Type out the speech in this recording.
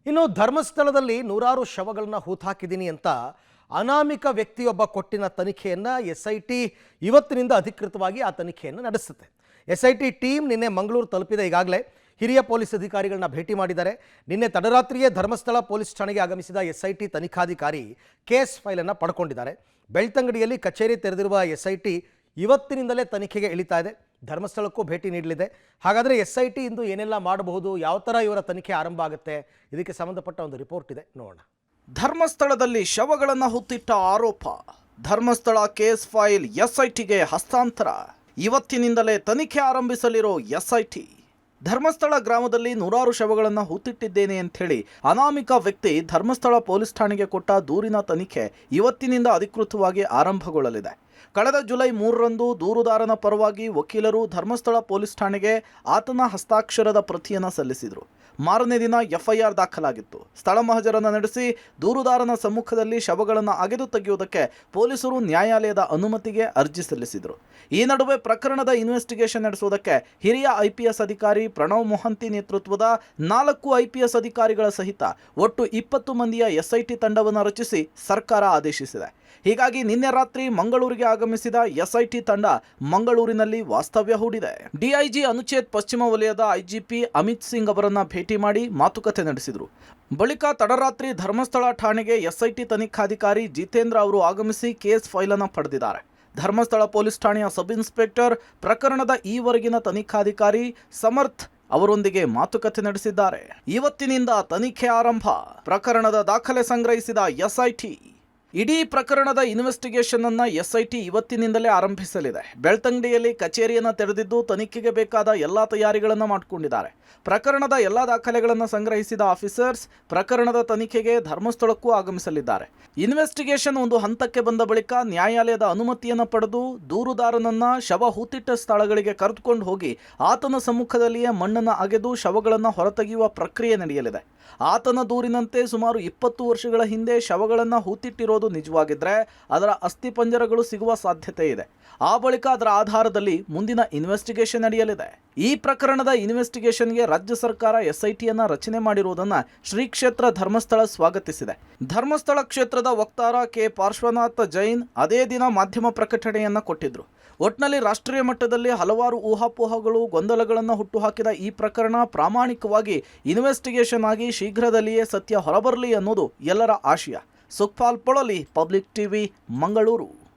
ಇನ್ನು ಧರ್ಮಸ್ಥಳದಲ್ಲಿ ನೂರಾರು ಶವಗಳನ್ನ ಹೂತಾಕಿದ್ದೀನಿ ಅಂತ ಅನಾಮಿಕ ವ್ಯಕ್ತಿಯೊಬ್ಬ ಕೊಟ್ಟಿನ ತನಿಖೆಯನ್ನು SIT ಇವತ್ತಿನಿಂದ ಅಧಿಕೃತವಾಗಿ ಆ ತನಿಖೆಯನ್ನು ನಡೆಸುತ್ತೆ. SIT ಟೀಮ್ ನಿನ್ನೆ ಮಂಗಳೂರು ತಲುಪಿದೆ. ಈಗಾಗಲೇ ಹಿರಿಯ ಪೊಲೀಸ್ ಅಧಿಕಾರಿಗಳನ್ನ ಭೇಟಿ ಮಾಡಿದ್ದಾರೆ. ನಿನ್ನೆ ತಡರಾತ್ರಿಯೇ ಧರ್ಮಸ್ಥಳ ಪೊಲೀಸ್ ಠಾಣೆಗೆ ಆಗಮಿಸಿದ SIT ತನಿಖಾಧಿಕಾರಿ ಕೇಸ್ ಫೈಲನ್ನು ಪಡ್ಕೊಂಡಿದ್ದಾರೆ. ಬೆಳ್ತಂಗಡಿಯಲ್ಲಿ ಕಚೇರಿ ತೆರೆದಿರುವ SIT ಇವತ್ತಿನಿಂದಲೇ ತನಿಖೆಗೆ ಇಳಿತಾ ಇದೆ. ಧರ್ಮಸ್ಥಳಕ್ಕೂ ಭೇಟಿ ನೀಡಲಿದೆ. ಹಾಗಾದರೆ SIT ಇಂದು ಏನೆಲ್ಲ ಮಾಡಬಹುದು, ಯಾವ ಥರ ಇವರ ತನಿಖೆ ಆರಂಭ ಆಗುತ್ತೆ, ಇದಕ್ಕೆ ಸಂಬಂಧಪಟ್ಟ ಒಂದು ರಿಪೋರ್ಟ್ ಇದೆ, ನೋಡೋಣ. ಧರ್ಮಸ್ಥಳದಲ್ಲಿ ಶವಗಳನ್ನು ಹುತ್ತಿಟ್ಟ ಆರೋಪ. ಧರ್ಮಸ್ಥಳ ಕೇಸ್ ಫೈಲ್ SITಗೆ ಹಸ್ತಾಂತರ. ಇವತ್ತಿನಿಂದಲೇ ತನಿಖೆ ಆರಂಭಿಸಲಿರೋ SIT. ಧರ್ಮಸ್ಥಳ ಗ್ರಾಮದಲ್ಲಿ ನೂರಾರು ಶವಗಳನ್ನು ಹೂತಿಟ್ಟಿದ್ದೇನೆ ಅಂಥೇಳಿ ಅನಾಮಿಕ ವ್ಯಕ್ತಿ ಧರ್ಮಸ್ಥಳ ಪೊಲೀಸ್ ಠಾಣೆಗೆ ಕೊಟ್ಟ ದೂರಿನ ತನಿಖೆ ಇವತ್ತಿನಿಂದ ಅಧಿಕೃತವಾಗಿ ಆರಂಭಗೊಳ್ಳಲಿದೆ. ಕಳೆದ ಜುಲೈ 3ರಂದು ದೂರುದಾರನ ಪರವಾಗಿ ವಕೀಲರು ಧರ್ಮಸ್ಥಳ ಪೊಲೀಸ್ ಠಾಣೆಗೆ ಆತನ ಹಸ್ತಾಕ್ಷರದ ಪ್ರತಿಯನ್ನು ಸಲ್ಲಿಸಿದರು. ಮಾರನೇ ದಿನ FIR ದಾಖಲಾಗಿತ್ತು. ಸ್ಥಳ ಮಹಜರನ್ನು ನಡೆಸಿ ದೂರುದಾರನ ಸಮ್ಮುಖದಲ್ಲಿ ಶವಗಳನ್ನು ಅಗೆದು ತೆಗೆಯುವುದಕ್ಕೆ ಪೊಲೀಸರು ನ್ಯಾಯಾಲಯದ ಅನುಮತಿಗೆ ಅರ್ಜಿ ಸಲ್ಲಿಸಿದರು. ಈ ನಡುವೆ ಪ್ರಕರಣದ ಇನ್ವೆಸ್ಟಿಗೇಷನ್ ನಡೆಸುವುದಕ್ಕೆ ಹಿರಿಯ IPS ಅಧಿಕಾರಿ ಪ್ರಣವ್ ಮೊಹಂತಿ ನೇತೃತ್ವದ 4 IPS ಅಧಿಕಾರಿಗಳ ಸಹಿತ ಒಟ್ಟು 20 ಮಂದಿಯ SIT ತಂಡವನ್ನು ರಚಿಸಿ ಸರ್ಕಾರ ಆದೇಶಿಸಿದೆ. ಹೀಗಾಗಿ ನಿನ್ನೆ ರಾತ್ರಿ ಮಂಗಳೂರಿಗೆ ಆಗಮಿಸಿದ SIT ತಂಡ ಮಂಗಳೂರಿನಲ್ಲಿ ವಾಸ್ತವ್ಯ ಹೂಡಿದೆ. DIG ಅನುಚೇತ್ ಪಶ್ಚಿಮ ವಲಯದ IGP ಅಮಿತ್ ಸಿಂಗ್ ಅವರನ್ನ ಭೇಟಿ ಮಾಡಿ ಮಾತುಕತೆ ನಡೆಸಿದರು. ಬಳಿಕ ತಡರಾತ್ರಿ ಧರ್ಮಸ್ಥಳ ಠಾಣೆಗೆ SIT ತನಿಖಾಧಿಕಾರಿ ಜಿತೇಂದ್ರ ಅವರು ಆಗಮಿಸಿ ಕೇಸ್ ಫೈಲನ್ನು ಪಡೆದಿದ್ದಾರೆ. ಧರ್ಮಸ್ಥಳ ಪೊಲೀಸ್ ಠಾಣೆಯ ಸಬ್ ಇನ್ಸ್ಪೆಕ್ಟರ್ ಪ್ರಕರಣದ ಈವರೆಗಿನ ತನಿಖಾಧಿಕಾರಿ ಸಮರ್ಥ್ ಅವರೊಂದಿಗೆ ಮಾತುಕತೆ ನಡೆಸಿದ್ದಾರೆ. ಇವತ್ತಿನಿಂದ ತನಿಖೆ ಆರಂಭ. ಪ್ರಕರಣದ ದಾಖಲೆ ಸಂಗ್ರಹಿಸಿದ SIT. ಇಡೀ ಪ್ರಕರಣದ ಇನ್ವೆಸ್ಟಿಗೇಷನ್ ಅನ್ನು SIT ಇವತ್ತಿನಿಂದಲೇ ಆರಂಭಿಸಲಿದೆ. ಬೆಳ್ತಂಗಡಿಯಲ್ಲಿ ಕಚೇರಿಯನ್ನು ತೆರೆದಿದ್ದು ತನಿಖೆಗೆ ಬೇಕಾದ ಎಲ್ಲಾ ತಯಾರಿಗಳನ್ನು ಮಾಡಿಕೊಂಡಿದ್ದಾರೆ. ಪ್ರಕರಣದ ಎಲ್ಲ ದಾಖಲೆಗಳನ್ನು ಸಂಗ್ರಹಿಸಿದ ಆಫೀಸರ್ಸ್ ಪ್ರಕರಣದ ತನಿಖೆಗೆ ಧರ್ಮಸ್ಥಳಕ್ಕೂ ಆಗಮಿಸಲಿದ್ದಾರೆ. ಇನ್ವೆಸ್ಟಿಗೇಷನ್ ಒಂದು ಹಂತಕ್ಕೆ ಬಂದ ಬಳಿಕ ನ್ಯಾಯಾಲಯದ ಅನುಮತಿಯನ್ನು ಪಡೆದು ದೂರುದಾರನನ್ನ ಶವ ಹೂತಿಟ್ಟ ಸ್ಥಳಗಳಿಗೆ ಕರೆದುಕೊಂಡು ಹೋಗಿ ಆತನ ಸಮ್ಮುಖದಲ್ಲಿಯೇ ಮಣ್ಣನ್ನು ಅಗೆದು ಶವಗಳನ್ನು ಹೊರತೆಗೆಯುವ ಪ್ರಕ್ರಿಯೆ ನಡೆಯಲಿದೆ. ಆತನ ದೂರಿನಂತೆ ಸುಮಾರು 20 ವರ್ಷಗಳ ಹಿಂದೆ ಶವಗಳನ್ನು ಹೂತಿಟ್ಟಿರೋದು ನಿಜವಾಗಿದ್ರೆ ಅದರ ಅಸ್ಥಿಪಂಜರಗಳು ಸಿಗುವ ಸಾಧ್ಯತೆ ಇದೆ. ಆ ಬಳಿಕ ಅದರ ಆಧಾರದಲ್ಲಿ ಮುಂದಿನ ಇನ್ವೆಸ್ಟಿಗೇಷನ್ ನಡೆಯಲಿದೆ. ಈ ಪ್ರಕರಣದ ಇನ್ವೆಸ್ಟಿಗೇಷನ್ಗೆ ರಾಜ್ಯ ಸರ್ಕಾರ SITಯನ್ನು ರಚನೆ ಮಾಡಿರುವುದನ್ನು ಶ್ರೀ ಕ್ಷೇತ್ರ ಧರ್ಮಸ್ಥಳ ಸ್ವಾಗತಿಸಿದೆ. ಧರ್ಮಸ್ಥಳ ಕ್ಷೇತ್ರದ ವಕ್ತಾರ ಕೆ ಪಾರ್ಶ್ವನಾಥ ಜೈನ್ ಅದೇ ದಿನ ಮಾಧ್ಯಮ ಪ್ರಕಟಣೆಯನ್ನು ಕೊಟ್ಟಿದ್ರು. ಒಟ್ನಲ್ಲಿ ರಾಷ್ಟ್ರೀಯ ಮಟ್ಟದಲ್ಲಿ ಹಲವಾರು ಊಹಾಪೋಹಗಳು, ಗೊಂದಲಗಳನ್ನು ಹುಟ್ಟುಹಾಕಿದ ಈ ಪ್ರಕರಣ ಪ್ರಾಮಾಣಿಕವಾಗಿ ಇನ್ವೆಸ್ಟಿಗೇಷನ್ ಆಗಿ ಶೀಘ್ರದಲ್ಲಿಯೇ ಸತ್ಯ ಹೊರಬರಲಿ ಅನ್ನೋದು ಎಲ್ಲರ ಆಶಯ. Sukhpal Polali, public TV, Mangaluru.